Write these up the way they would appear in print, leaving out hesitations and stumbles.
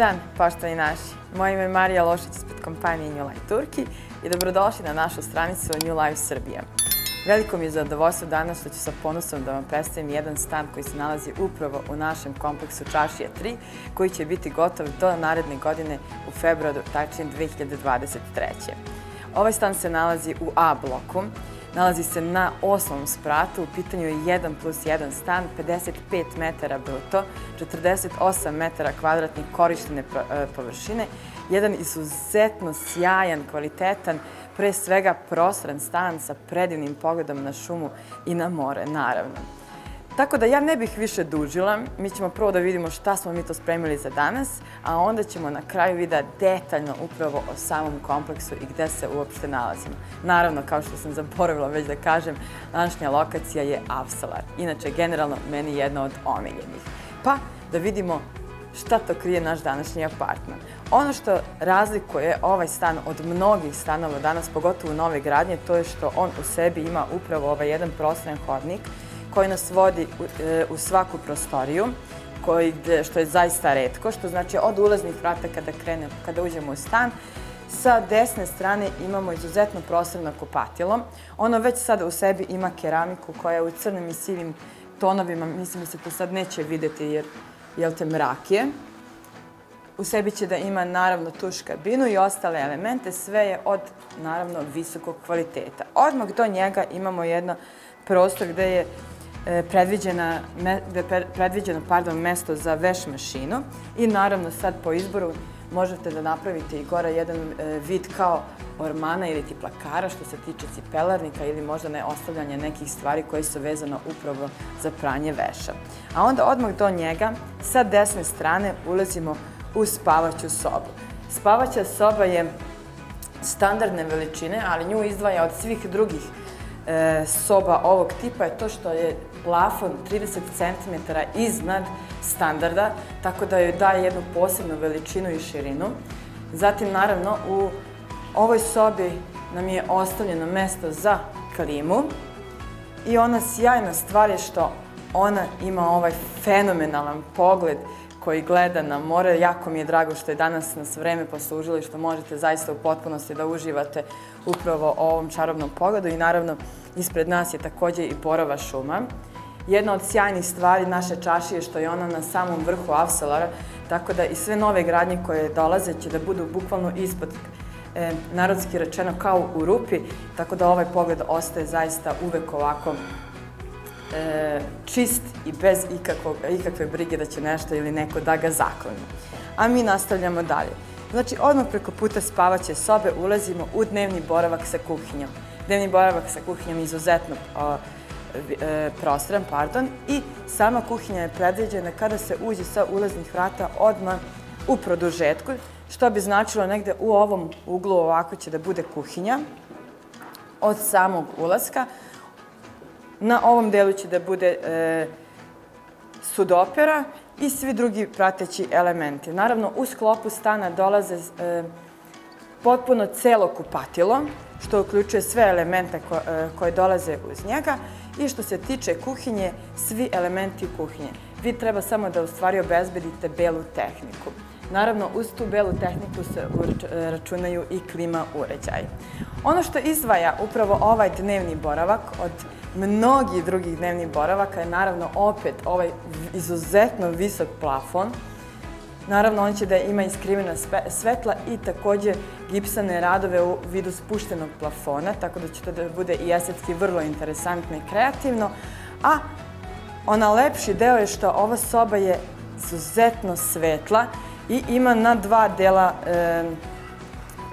dan, poštovani naši. Moje ime je Marija Lošić ispred kompanije New Life Turkey i dobrodošli na našu stranicu New Life Srbija. Veliko mi je zadovoljstvo danas što ću sa ponosom da vam predstavim jedan stan koji se nalazi upravo u našem kompleksu Čašija 3, koji će biti gotov do naredne godine u februaru, tačnije 2023. Ovaj stan se nalazi u A bloku, nalazi se na 8. spratu, u pitanju je 1+1 stan, 55 metara bruto, 48 metara kvadratnih korištene površine, jedan izuzetno sjajan, kvalitetan, pre svega prostoran stan sa predivnim pogledom na šumu i na more, naravno. Tako da ja ne bih više dužila, mi ćemo prvo da vidimo šta smo mi to spremili za danas, a onda ćemo na kraju videa detaljno upravo o samom kompleksu i gde se uopšte nalazimo. Naravno, kao što sam zaboravila već da kažem, današnja lokacija je Avsalar. Inače, generalno, meni jedna od omiljenih. Pa, da vidimo šta to krije naš današnji apartman. Ono što razlikuje ovaj stan od mnogih stanova danas, pogotovo nove gradnje, to je što on u sebi ima upravo ovaj jedan prostoran hodnik koji nas vodi u svaku prostoriju, što je zaista retko, što znači od ulaznih vrata kada uđemo u stan, sa desne strane imamo izuzetno prostorno kupatilo. Ono već sada u sebi ima keramiku koja je u crnim i sivim tonovima, mislim da se to sad neće videti jer mrak je. U sebi će da ima naravno tuš kabinu i ostale elemente, sve je od naravno visokog kvaliteta. Odmah do njega imamo jedan prostor gde je predviđeno mesto za veš mašinu i naravno sad po izboru možete da napravite i gore jedan vid kao ormana ili ti plakara što se tiče cipelarnika ili možda ne ostavljanja nekih stvari koje su vezano upravo za pranje veša. A onda odmah do njega sa desne strane ulazimo u spavaću sobu. Spavaća soba je standardne veličine, ali nju izdvaja od svih drugih soba ovog tipa je to što je plafon 30 cm iznad standarda, tako da joj daje jednu posebnu veličinu i širinu. Zatim, naravno, u ovoj sobi nam je ostavljeno mesto za klimu i ona sjajna stvar je što ona ima ovaj fenomenalan pogled koji gleda na more. Jako mi je drago što je danas nas vreme poslužilo i što možete zaista u potpunosti da uživate upravo o ovom čarobnom pogledu i naravno ispred nas je takođe i borova šuma. Jedna od sjajnih stvari naše Čašije je što je ona na samom vrhu Avsalara, tako da i sve nove gradnje koje dolaze će da budu bukvalno ispod, narodski rečeno, kao u rupi, tako da ovaj pogled ostaje zaista uvek ovako čist i bez ikakve brige da će nešto ili neko da ga zakloni. A mi nastavljamo dalje. Znači, odmah preko puta spavaće sobe ulazimo u dnevni boravak sa kuhinjom. Dnevni boravak sa kuhinjom je izuzetno prostoran, i sama kuhinja je predviđena kada se uđe sa ulaznih vrata odmah u produžetku, što bi značilo negde u ovom uglu ovako će da bude kuhinja od samog ulaska. Na ovom delu će da bude sudopera i svi drugi prateći elementi. Naravno, u sklopu stana dolaze potpuno celo kupatilo, što uključuje sve elemente koje dolaze uz njega i što se tiče kuhinje, svi elementi kuhinje. Vi treba samo da u stvari obezbedite belu tehniku. Naravno, uz tu belu tehniku se računaju i klima uređaji. Ono što izdvaja upravo ovaj dnevni boravak od mnogih drugih dnevnih boravaka je naravno opet ovaj izuzetno visok plafon. Naravno, on će da ima iskrivena svetla i takođe gipsane radove u vidu spuštenog plafona, tako da će to da bude i estetski vrlo interesantno i kreativno. A ona lepši deo je što ova soba je izuzetno svetla i ima na dva dela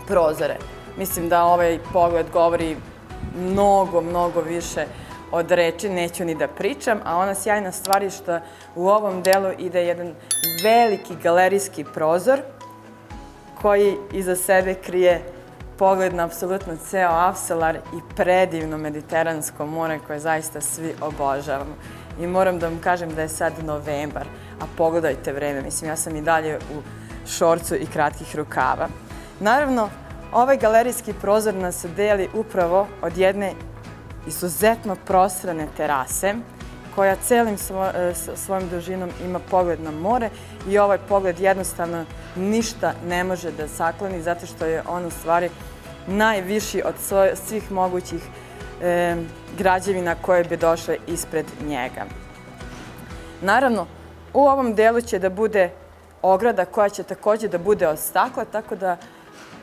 prozore. Mislim da ovaj pogled govori mnogo više od reči, neću ni da pričam, a ona sjajna stvar je što u ovom delu ide jedan veliki galerijski prozor koji iza sebe krije pogled na apsolutno ceo Avsalar i predivno mediteransko more koje zaista svi obožavamo. I moram da vam kažem da je sad novembar, a pogledajte vreme, mislim ja sam i dalje u šorcu i kratkih rukava. Naravno, ovaj galerijski prozor nas deli upravo od jedne izuzetno prostrane terase koja celim svojom dužinom ima pogled na more i ovaj pogled jednostavno ništa ne može da sakloni zato što je on u stvari najviši od svih mogućih građevina koje bi došle ispred njega. Naravno, u ovom delu će da bude ograda koja će takođe da bude od stakla, tako da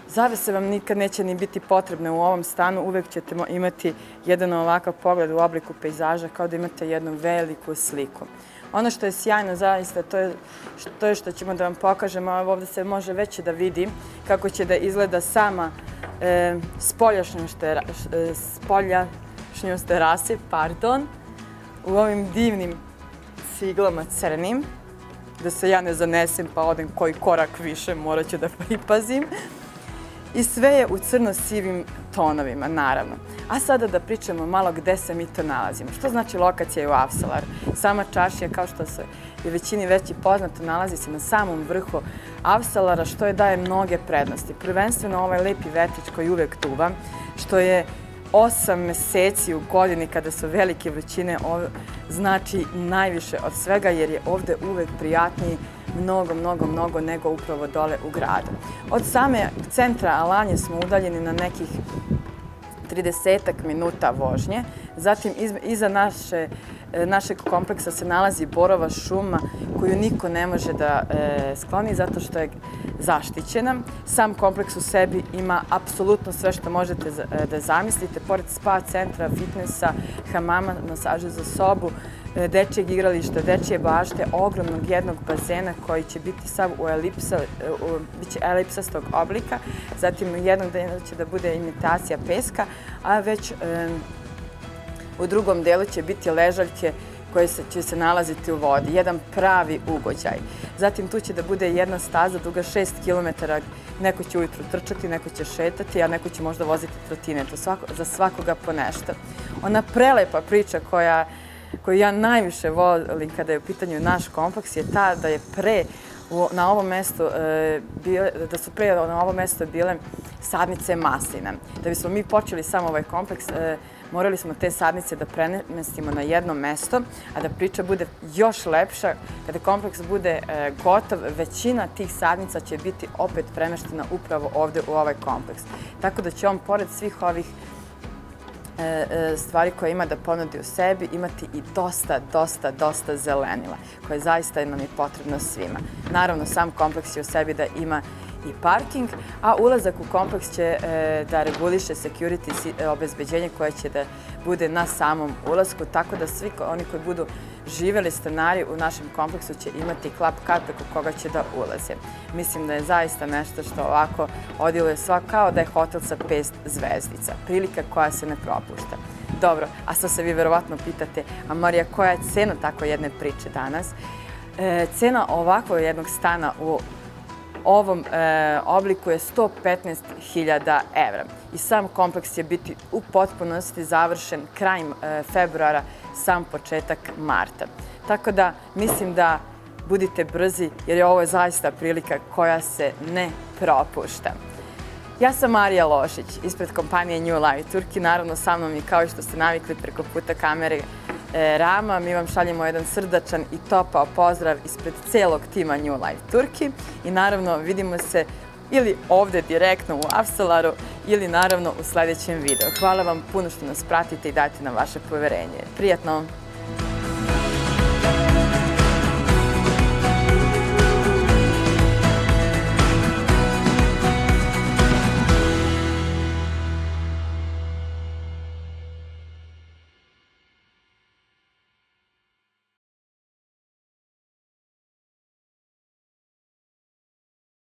zavese vam nikad neće ni biti potrebne u ovom stanu. Uvek ćete imati jedan ovakav pogled u obliku pejzaža kao da imate jednu veliku sliku. Ono što je sjajno zaista, to je što ćemo da vam pokažemo, ovde se može već da vidi kako će da izgleda sama spoljašnjost terase, u ovim divnim ciglama crnim, da se ja ne zanesem pa odem koji korak više, morat ću da pripazim. I sve je u crno-sivim tonovima, naravno. A sada da pričamo malo gde se mi to nalazimo. Što znači lokacija u Avsalaru? Sama čaršija, kao što se je većini već i poznato, nalazi se na samom vrhu Avsalara, što je daje mnoge prednosti. Prvenstveno ovaj lepi vetrić koji uvek duva, što je 8 meseci u godini kada su velike vrućine, znači najviše od svega jer je ovde uvek prijatniji mnogo nego upravo dole u gradu. Od same centra Alanje smo udaljeni na nekih 30-ak minuta vožnje. Zatim iza našeg kompleksa se nalazi borova šuma koju niko ne može da skloni zato što je zaštićena. Sam kompleks u sebi ima apsolutno sve što možete da zamislite. Pored spa centra, fitnessa, hamama, masaže za sobu, dečijeg igrališta, dečije bašte, ogromnog jednog bazena koji će biti sav biće elipsastog oblika. Zatim u jednom delu će da bude imitacija peska, a već u drugom delu će biti ležaljke koje će se nalaziti u vodi. Jedan pravi ugođaj. Zatim tu će da bude jedna staza duga 6 km. Neko će ujutru trčati, neko će šetati, a neko će možda voziti trotinet. Za svakoga po nešto. Ona prelepa priča koju ja najviše volim kada je u pitanju naš kompleks je ta da je na ovom mestu bile sadnice maslina. Da bismo mi počeli sam ovaj kompleks, morali smo te sadnice da premestimo na jedno mesto, a da priča bude još lepša. Kada kompleks bude gotov, većina tih sadnica će biti opet premeštena upravo ovde u ovaj kompleks. Tako da će on, pored svih ovih stvari koje ima da ponudi u sebi, imati i dosta zelenila, koje zaista nam je potrebno svima. Naravno, sam kompleks će u sebi da ima i parking, a ulazak u kompleks će da reguliše security obezbeđenje koje će da bude na samom ulasku, tako da svi oni koji budu živeli stanari u našem kompleksu će imati klap kart preko koga će da ulaze. Mislim da je zaista nešto što ovako odjeluje kao da je hotel sa 5 zvezdica. Prilika koja se ne propušta. Dobro, a sad se vi verovatno pitate, a Marija, koja je cena tako jedne priče danas? Cena ovakvog jednog stana u ovom obliku je 115.000 evra. I sam kompleks će biti u potpunosti završen krajem februara, sam početak marta. Tako da mislim da budite brzi jer je ovo zaista prilika koja se ne propušta. Ja sam Marija Lošić, ispred kompanije New Life Turkey. Naravno, sa mnom i kao što ste navikli preko puta kamere Rama. Mi vam šaljemo jedan srdačan i topao pozdrav ispred celog tima New Life Turkey. I naravno, vidimo se ili ovde direktno u Avsalaru ili naravno u sledećem videu. Hvala vam puno što nas pratite i dajete nam vaše poverenje. Prijatno!